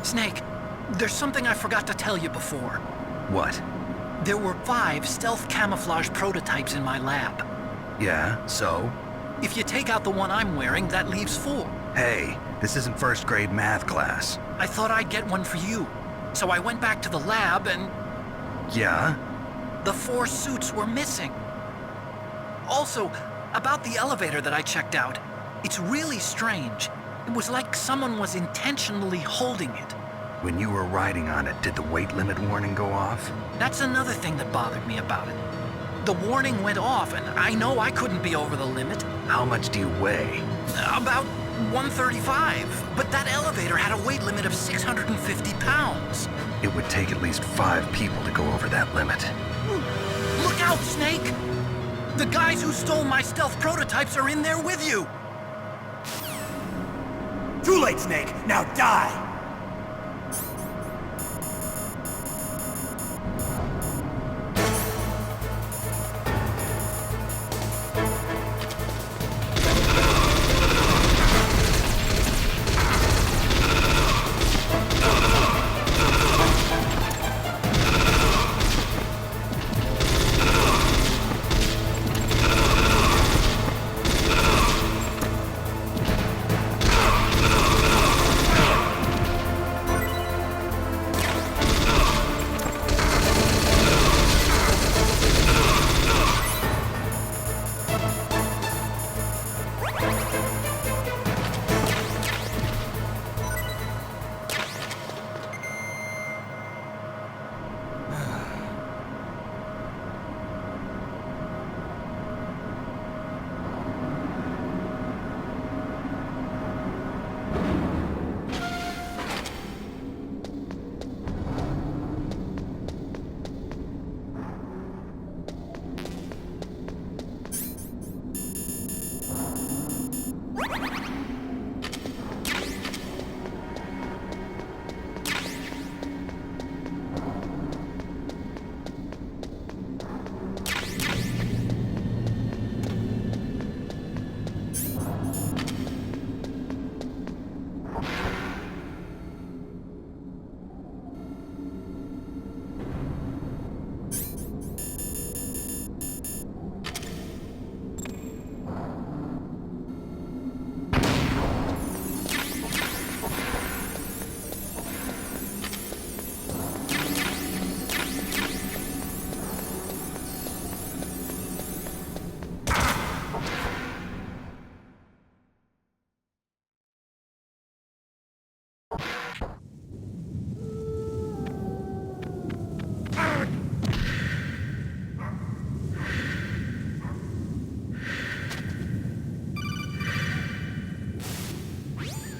Snake, there's something I forgot to tell you before. What? There were 5 stealth camouflage prototypes in my lab. Yeah, so? If you take out the one I'm wearing, that leaves 4. Hey, this isn't first grade math class. I thought I'd get one for you. So I went back to the lab and Yeah? the 4 suits were missing. Also, about the elevator that I checked out, it's really strange. It was like someone was intentionally holding it. When you were riding on it, did the weight limit warning go off? That's another thing that bothered me about it. The warning went off, and I know I couldn't be over the limit. How much do you weigh? About 135, but that elevator had a weight limit of 650 pounds. It would take at least 5 people to go over that limit. Look out, Snake! The guys who stole my stealth prototypes are in there with you! Too late, Snake! Now die!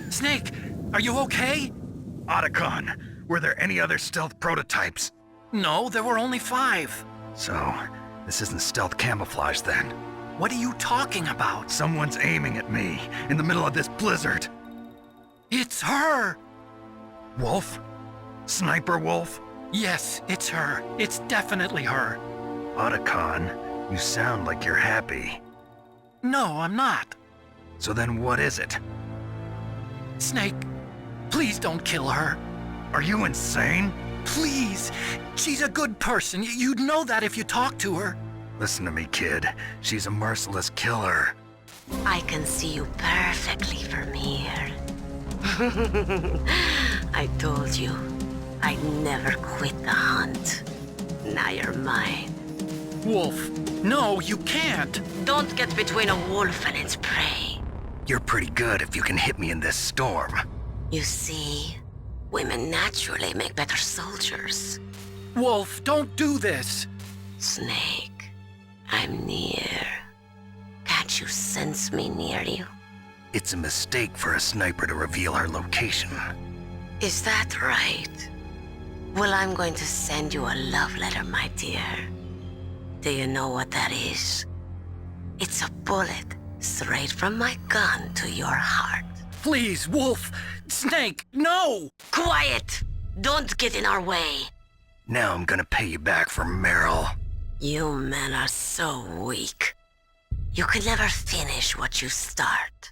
Snake, are you okay? Otacon, were there any other stealth prototypes? No, there were only 5. So, this isn't stealth camouflage then. What are you talking about? Someone's aiming at me, in the middle of this blizzard. It's her! Wolf? Sniper Wolf? Yes, it's her. It's definitely her. Otacon, you sound like you're happy. No, I'm not. So then what is it? Snake, please don't kill her. Are you insane? Please. She's a good person. You'd know that if you talked to her. Listen to me, kid. She's a merciless killer. I can see you perfectly from here. I told you, I'd never quit the hunt. Now you're mine. Wolf, no, you can't. Don't get between a wolf and its prey. You're pretty good if you can hit me in this storm. You see, women naturally make better soldiers. Wolf, don't do this. Snake, I'm near. Can't you sense me near you? It's a mistake for a sniper to reveal her location. Is that right? Well, I'm going to send you a love letter, my dear. Do you know what that is? It's a bullet straight from my gun to your heart. Please, Wolf. Snake, no! Quiet! Don't get in our way. Now I'm gonna pay you back for Meryl. You men are so weak. You can never finish what you start.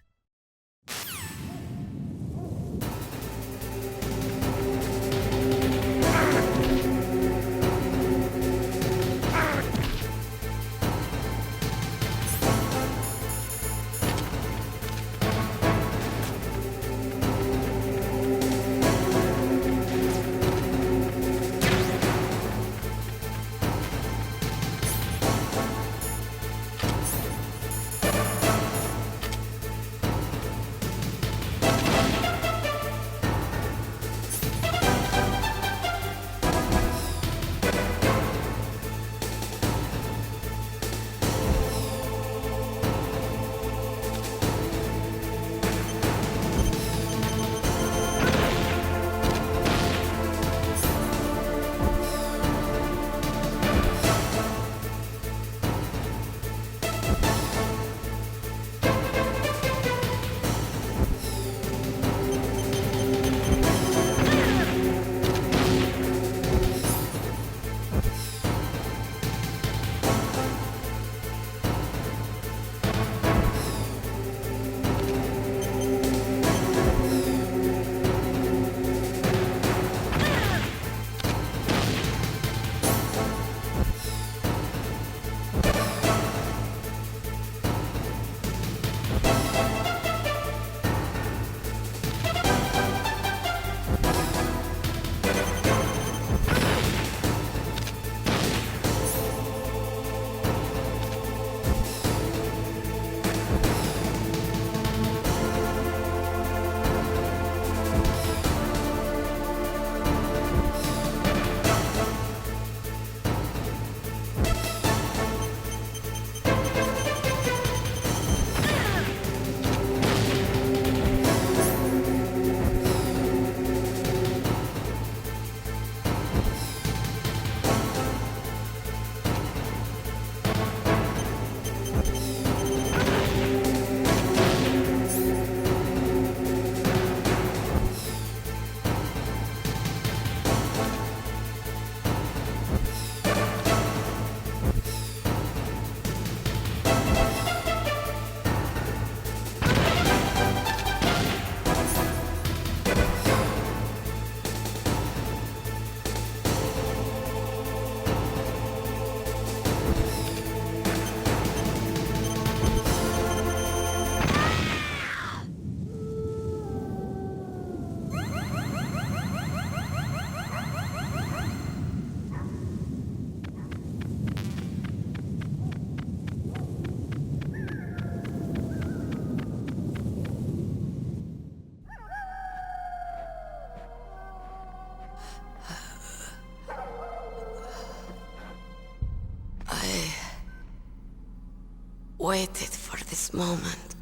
waited for this moment.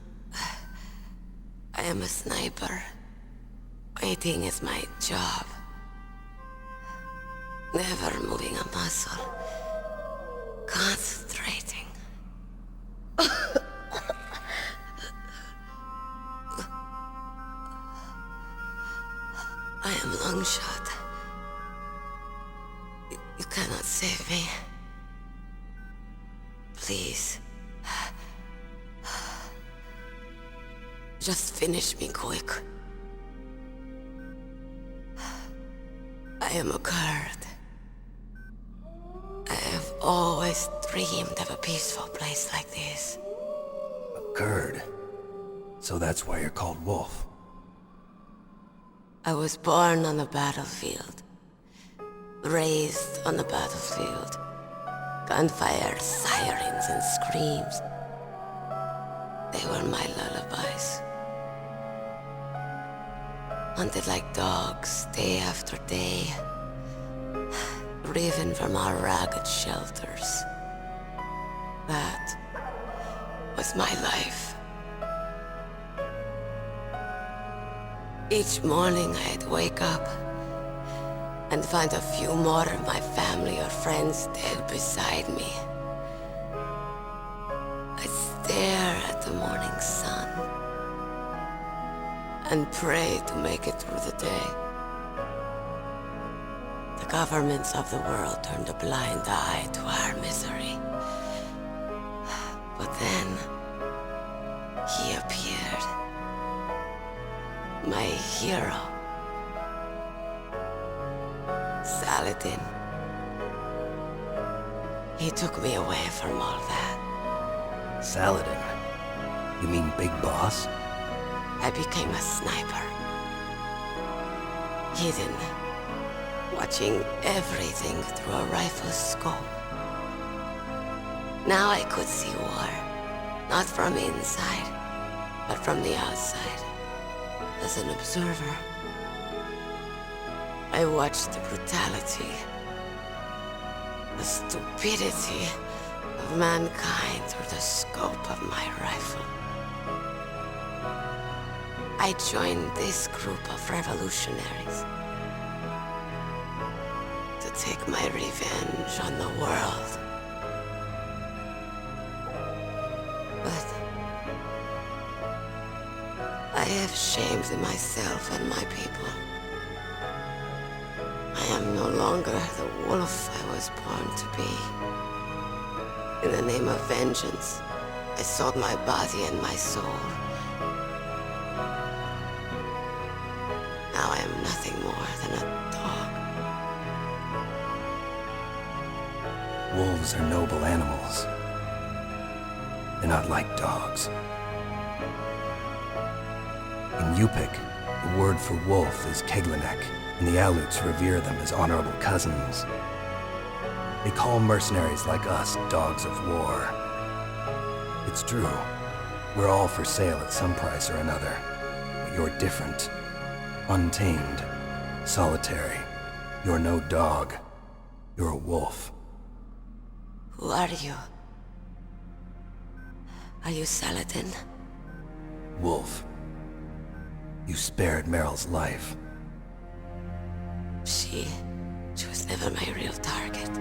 I am a sniper. Waiting is my job. Never moving a muscle. Concentrating. I am Longshot. You cannot save me. Please. Just finish me quick. I am a Kurd. I have always dreamed of a peaceful place like this. A Kurd. So that's why you're called Wolf. I was born on the battlefield. Raised on the battlefield. Gunfire, sirens, and screams. They were my lullabies. Hunted like dogs, day after day. Driven from our ragged shelters. That was my life. Each morning I'd wake up and find a few more of my family or friends dead beside me. I'd stare at the morning sun and pray to make it through the day. The governments of the world turned a blind eye to our misery. But then, he appeared. My hero. Saladin. He took me away from all that. Saladin? You mean Big Boss? I became a sniper. Hidden. Watching everything through a rifle's scope. Now I could see war. Not from inside, but from the outside. As an observer. I watched the brutality, the stupidity of mankind through the scope of my rifle. I joined this group of revolutionaries to take my revenge on the world. But I have shamed myself and my people. I am no longer the wolf I was born to be. In the name of vengeance, I sold my body and my soul. Now I am nothing more than a dog. Wolves are noble animals. They're not like dogs. In Yupik, the word for wolf is Keglanek, and the Aleuts revere them as honorable cousins. They call mercenaries like us dogs of war. It's true. We're all for sale at some price or another. But you're different. Untamed. Solitary. You're no dog. You're a wolf. Who are you? Are you Saladin? Wolf. You spared Meryl's life. She was never my real target.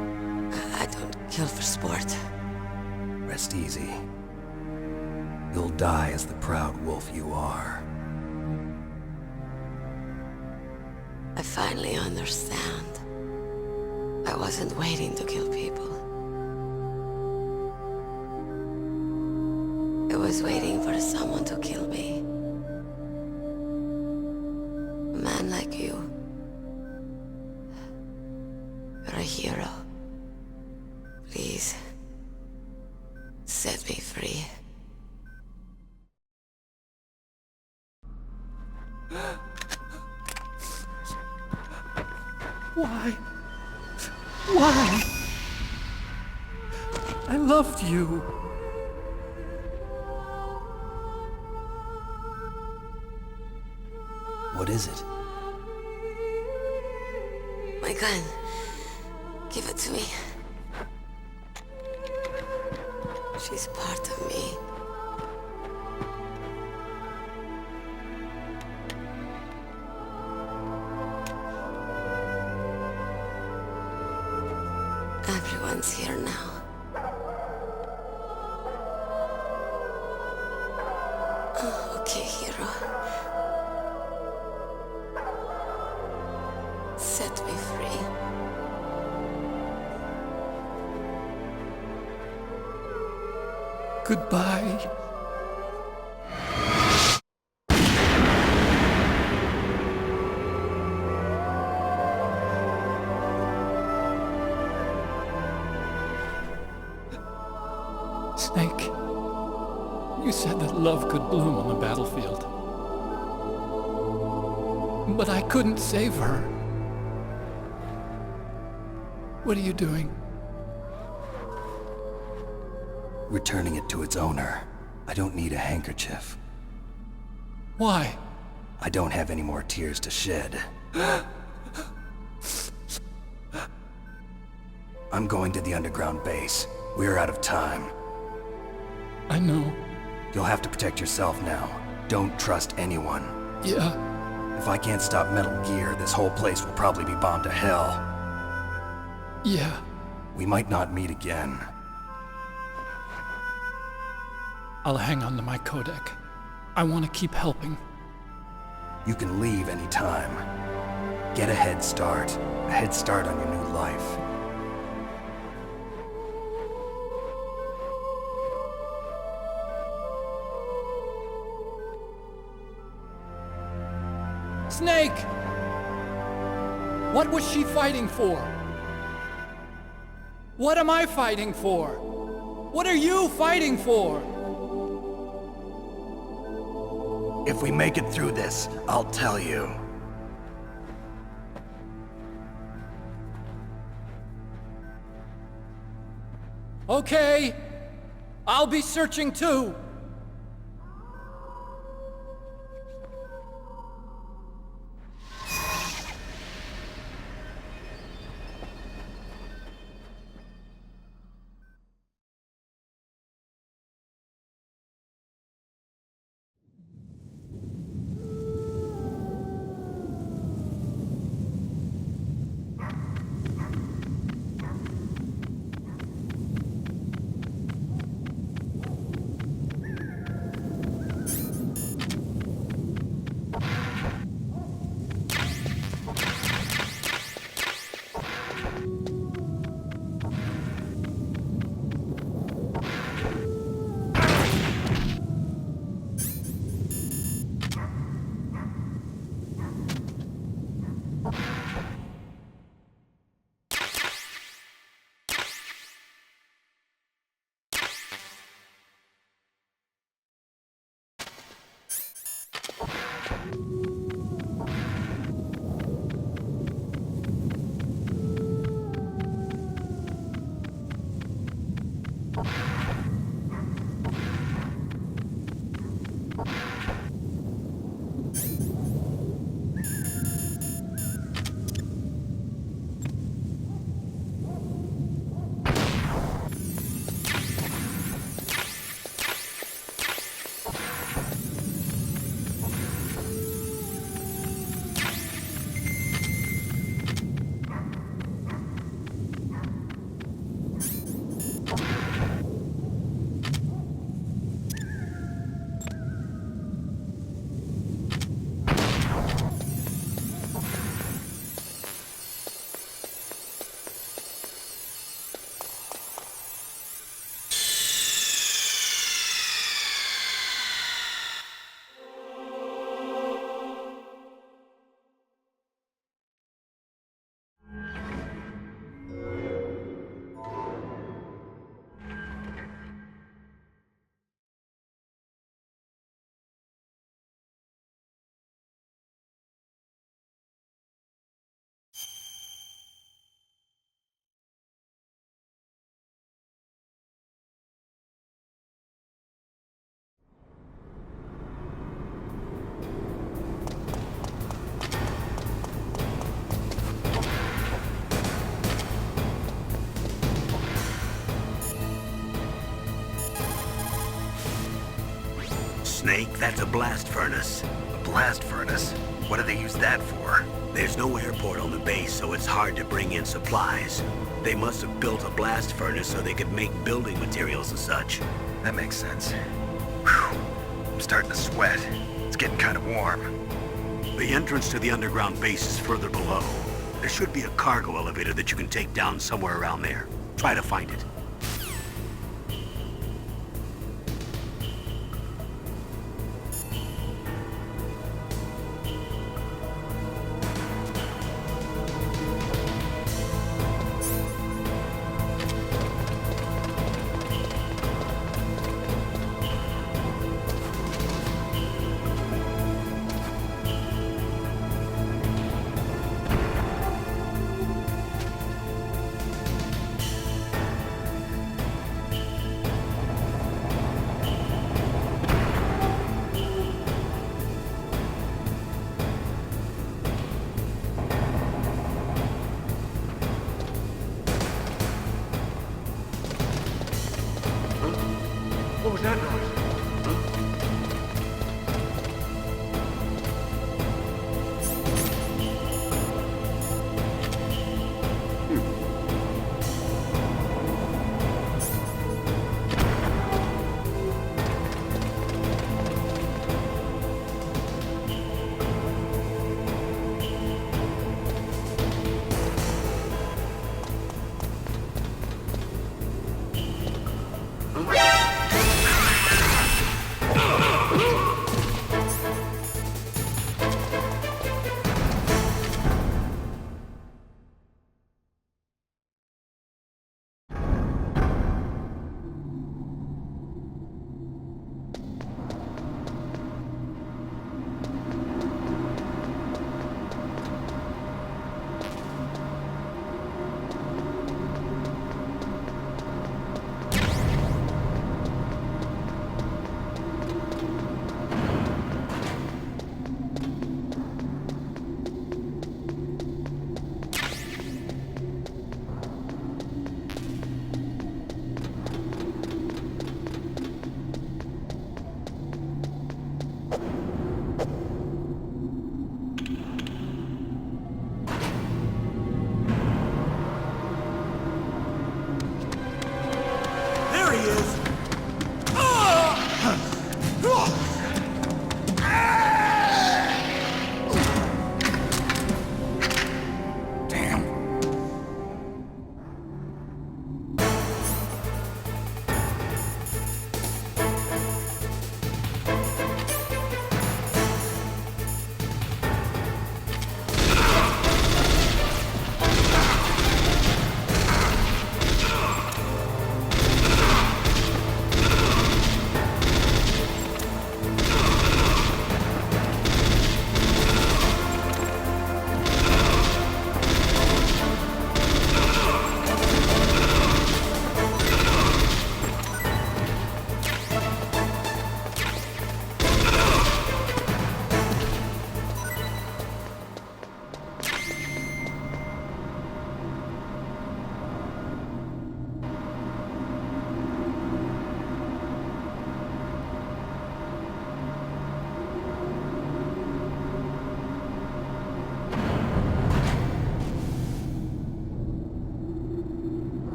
I don't kill for sport. Rest easy. You'll die as the proud wolf you are. I finally understand. I wasn't waiting to kill people. I was waiting for someone to kill me. A man like you. You're a hero. Please, set me free. Why? Why? I loved you. What is it? My gun. Give it to me. She's part of me. Everyone's here now. Oh, okay, hero. Set me free. Goodbye. Snake, you said that love could bloom on the battlefield. But I couldn't save her. What are you doing? Returning it to its owner. I don't need a handkerchief. Why? I don't have any more tears to shed. I'm going to the underground base. We're out of time. I know. You'll have to protect yourself now. Don't trust anyone. Yeah. If I can't stop Metal Gear, this whole place will probably be bombed to hell. Yeah. We might not meet again. I'll hang on to my codec. I want to keep helping. You can leave anytime. Get a head start. A head start on your new life. Snake! What was she fighting for? What am I fighting for? What are you fighting for? If we make it through this, I'll tell you. Okay. I'll be searching too. Snake, that's a blast furnace. A blast furnace? What do they use that for? There's no airport on the base, so it's hard to bring in supplies. They must have built a blast furnace so they could make building materials and such. That makes sense. Whew. I'm starting to sweat. It's getting kind of warm. The entrance to the underground base is further below. There should be a cargo elevator that you can take down somewhere around there. Try to find it. What was that noise?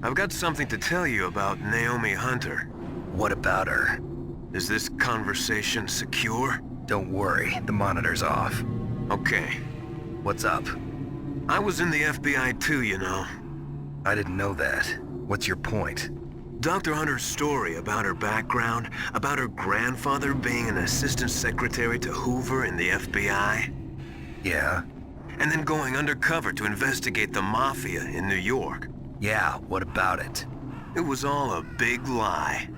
I've got something to tell you about Naomi Hunter. What about her? Is this conversation secure? Don't worry, the monitor's off. Okay. What's up? I was in the FBI too, you know. I didn't know that. What's your point? Dr. Hunter's story about her background, about her grandfather being an assistant secretary to Hoover in the FBI, Yeah? and then going undercover to investigate the Mafia in New York. Yeah, what about it? It was all a big lie.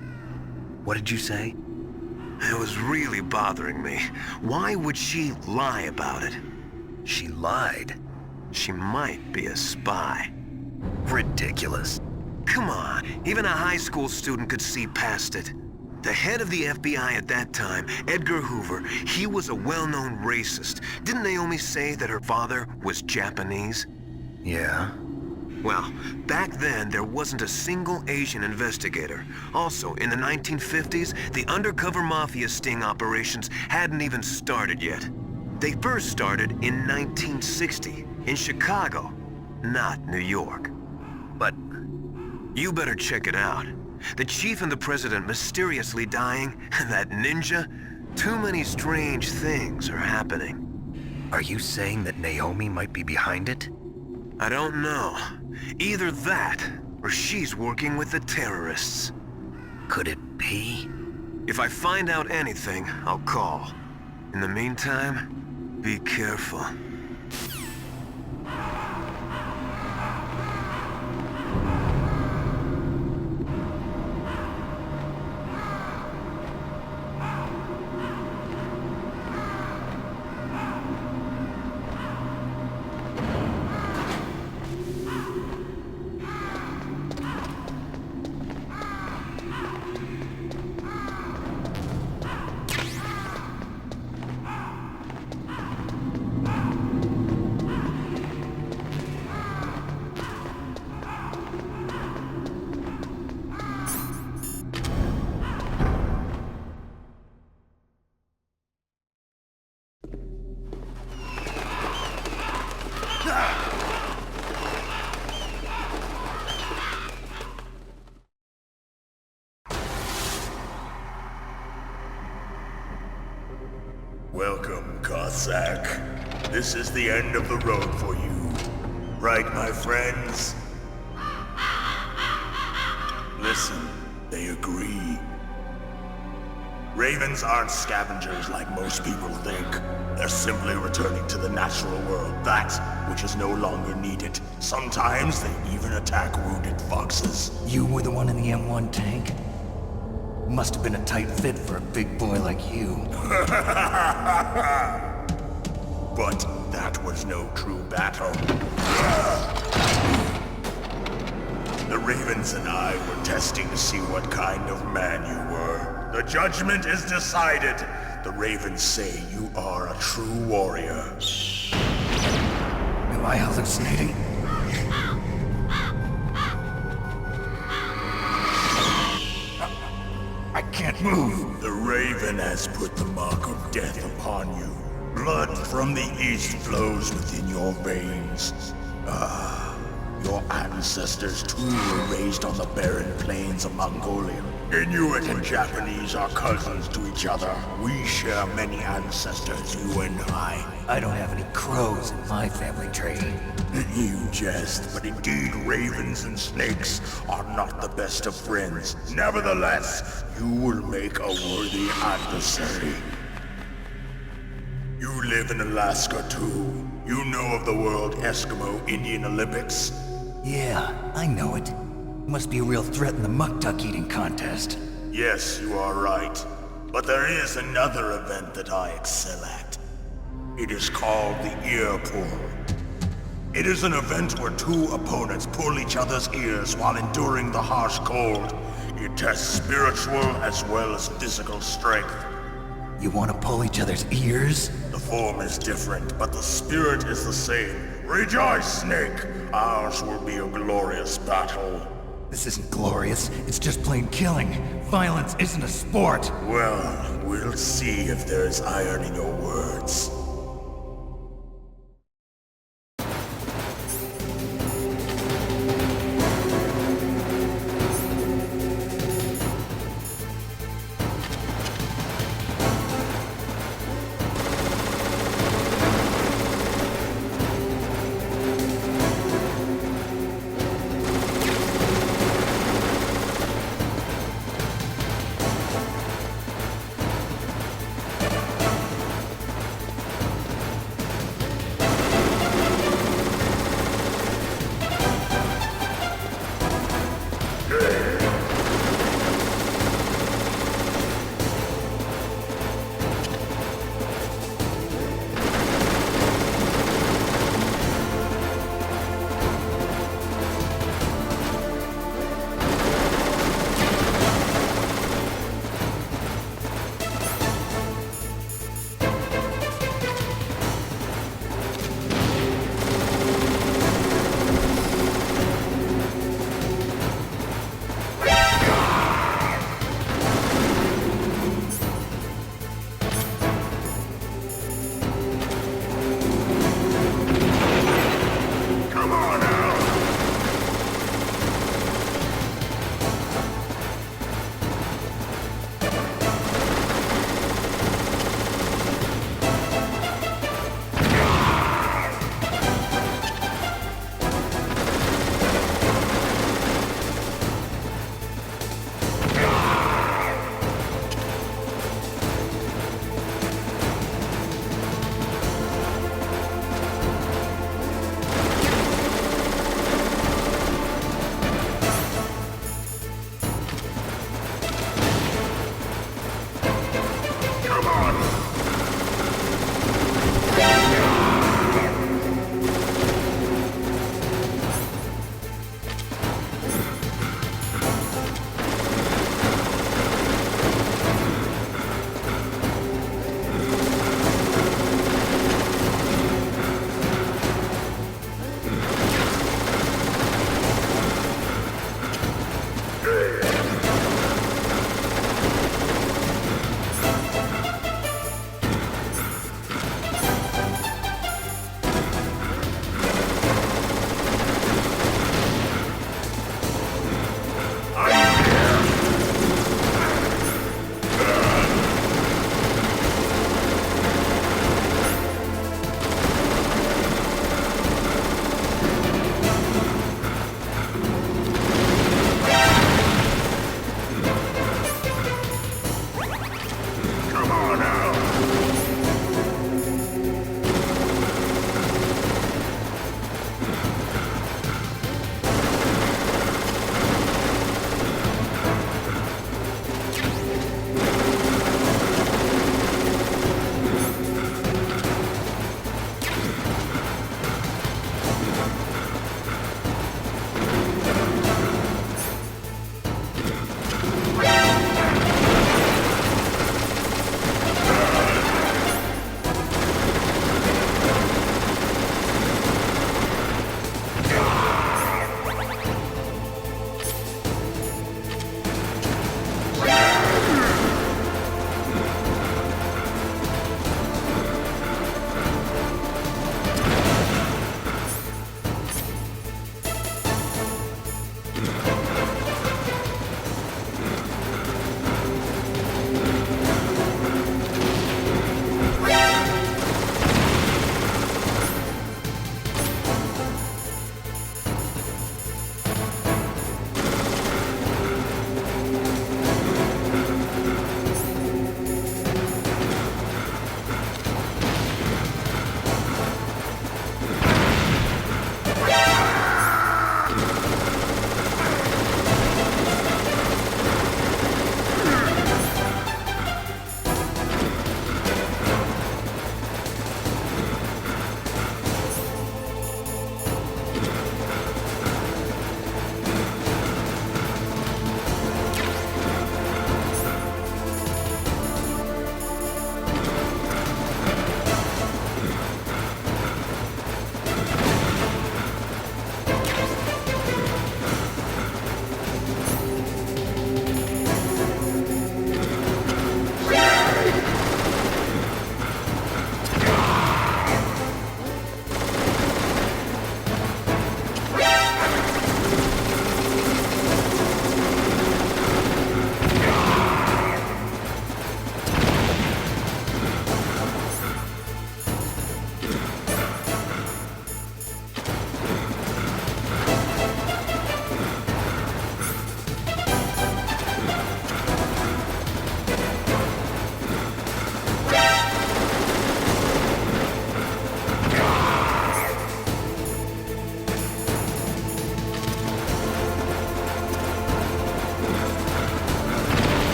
What did you say? It was really bothering me. Why would she lie about it? She lied. She might be a spy. Ridiculous. Come on, even a high school student could see past it. The head of the FBI at that time, Edgar Hoover, he was a well-known racist. Didn't Naomi say that her father was Japanese? Yeah? Well, back then, there wasn't a single Asian investigator. Also, in the 1950s, the undercover mafia sting operations hadn't even started yet. They first started in 1960, in Chicago, not New York. But You better check it out. The chief and the president mysteriously dying, and that ninja? Too many strange things are happening. are you saying that Naomi might be behind it? I don't know. Either that, or she's working with the terrorists. Could it be? If I find out anything, I'll call. In the meantime, be careful. Welcome, Cossack. This is the end of the road for you. Right, my friends? Listen, they agree. Ravens aren't scavengers like most people think. They're simply returning to the natural world, that which is no longer needed. Sometimes they even attack wounded foxes. You were the one in the M1 tank? Must have been a tight fit for a big boy like you. But that was no true battle. The Ravens and I were testing to see what kind of man you were. The judgment is decided. The Ravens say you are a true warrior. Am I hallucinating? I can't move. The Raven has put the mark of death upon you. Blood from the east flows within your veins. Your ancestors too were raised on the barren plains of Mongolia. Inuit and Japanese are cousins to each other. We share many ancestors, you and I. I don't have any crows in my family tree. You jest, but indeed ravens and snakes are not the best of friends. Nevertheless, you will make a worthy adversary. You live in Alaska too. You know of the World Eskimo Indian Olympics? Yeah, I know it. Must be a real threat in the muck duck eating contest. Yes, you are right. But there is another event that I excel at. It is called the Ear Pull. It is an event where two opponents pull each other's ears while enduring the harsh cold. It tests spiritual as well as physical strength. You want to pull each other's ears? The form is different, but the spirit is the same. Rejoice, Snake! Ours will be a glorious battle. This isn't glorious. It's just plain killing. Violence isn't a sport. Well, we'll see if there's iron in your words.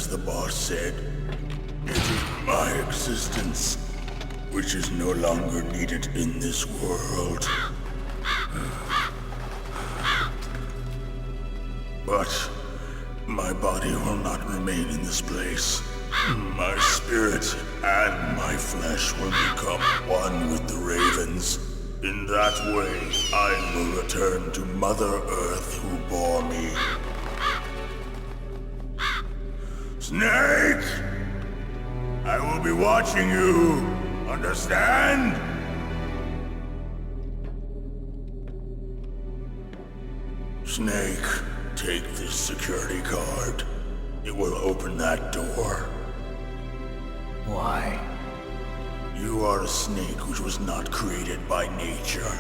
as the boss said, it is my existence which is no longer needed in this world. But my body will not remain in this place. My spirit and my flesh will become one with the ravens. In that way, I will return to Mother Earth who bore me. Snake! I will be watching you. Understand? Snake, take this security card. It will open that door. Why? You are a snake which was not created by nature.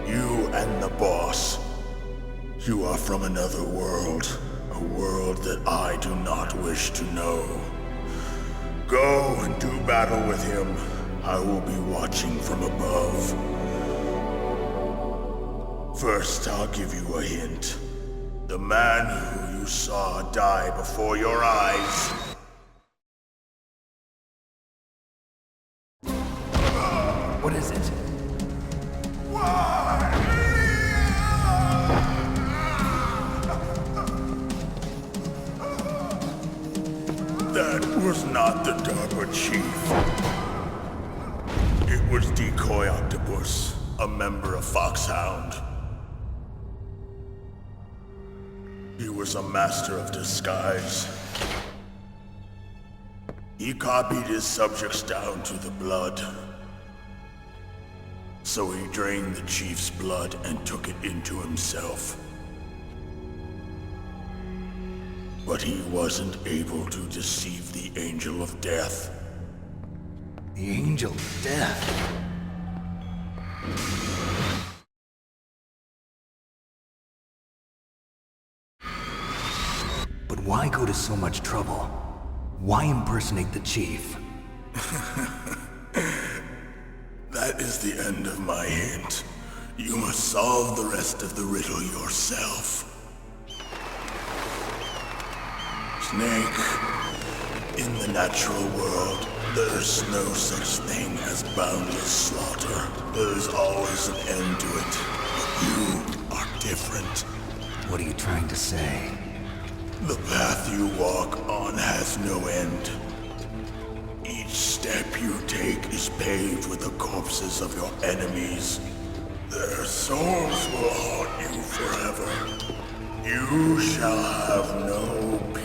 You and the boss. You are from another world. A world that I do not wish to know. Go and do battle with him. I will be watching from above. First, I'll give you a hint. The man who you saw die before your eyes. What is it? That was not the DARPA chief. It was Decoy Octopus, a member of Foxhound. He was a master of disguise. He copied his subjects down to the blood. So he drained the chief's blood and took it into himself. But he wasn't able to deceive the Angel of Death. The Angel of Death. But why go to so much trouble? Why impersonate the chief? That is the end of my hint. You must solve the rest of the riddle yourself. Snake, in the natural world, there's no such thing as boundless slaughter. There's always an end to it. But you are different. What are you trying to say? The path you walk on has no end. Each step you take is paved with the corpses of your enemies. Their souls will haunt you forever. You shall have no peace.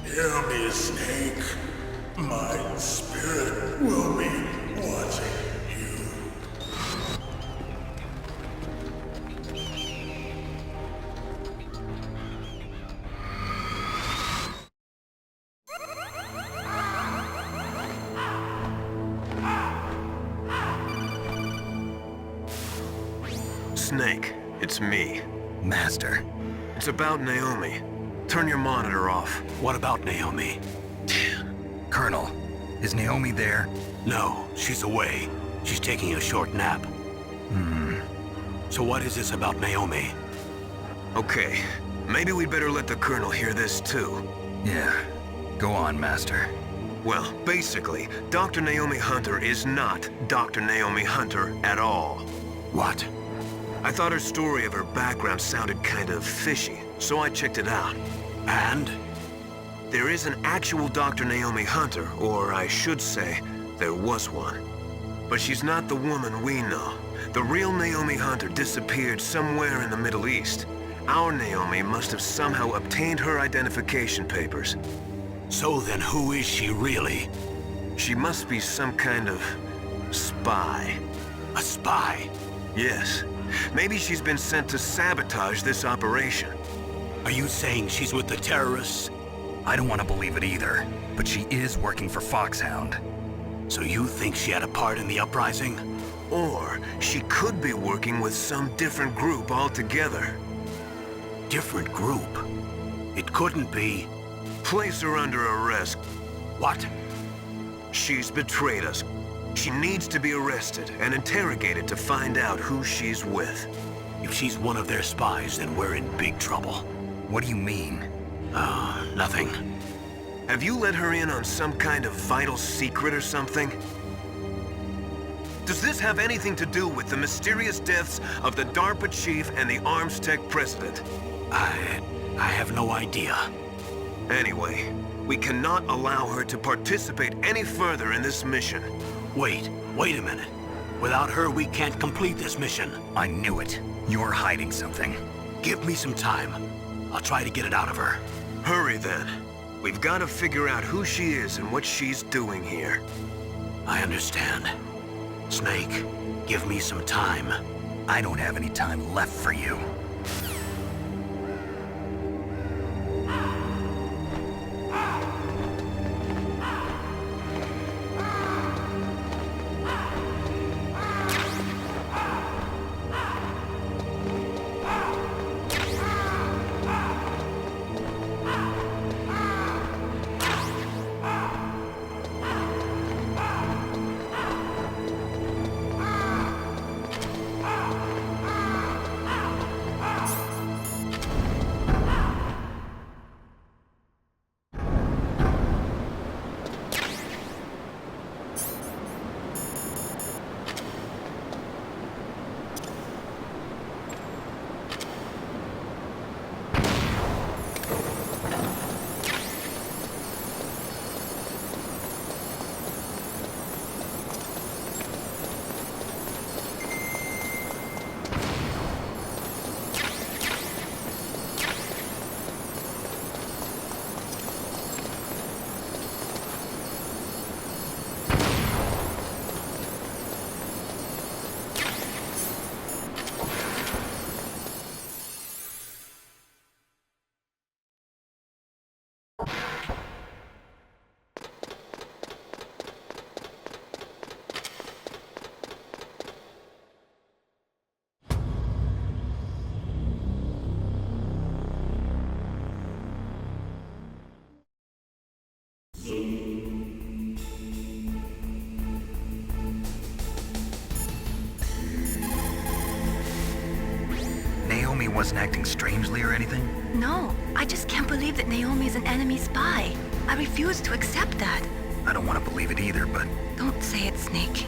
Hear me, Snake. My spirit will be watching you. Snake, it's me. Master. It's about Naomi. Turn your monitor off. What about Naomi? Colonel, is Naomi there? No, she's away. She's taking a short nap. So what is this about Naomi? Okay, maybe we'd better let the Colonel hear this too. Yeah. Go on, Master. Well, basically, Dr. Naomi Hunter is not Dr. Naomi Hunter at all. What? I thought her story of her background sounded kind of fishy, so I checked it out. And? There is an actual Dr. Naomi Hunter, or I should say, there was one. But she's not the woman we know. The real Naomi Hunter disappeared somewhere in the Middle East. Our Naomi must have somehow obtained her identification papers. So then who is she really? She must be some kind of spy. A spy? Yes. Maybe she's been sent to sabotage this operation. Are you saying she's with the terrorists? I don't want to believe it either, but she is working for Foxhound. So you think she had a part in the uprising? Or she could be working with some different group altogether. Different group? It couldn't be. Place her under arrest. What? She's betrayed us. She needs to be arrested and interrogated to find out who she's with. If she's one of their spies, then we're in big trouble. What do you mean? Oh, nothing. Have you let her in on some kind of vital secret or something? Does this have anything to do with the mysterious deaths of the DARPA chief and the Armstech president? I have no idea. Anyway, we cannot allow her to participate any further in this mission. Wait a minute. Without her, we can't complete this mission. I knew it. You're hiding something. Give me some time. I'll try to get it out of her. Hurry then. We've got to figure out who she is and what she's doing here. I understand. Snake, give me some time. I don't have any time left for you. Naomi wasn't acting strangely or anything? No, I just can't believe that Naomi is an enemy spy. I refuse to accept that. I don't want to believe it either, but Don't say it, Snake.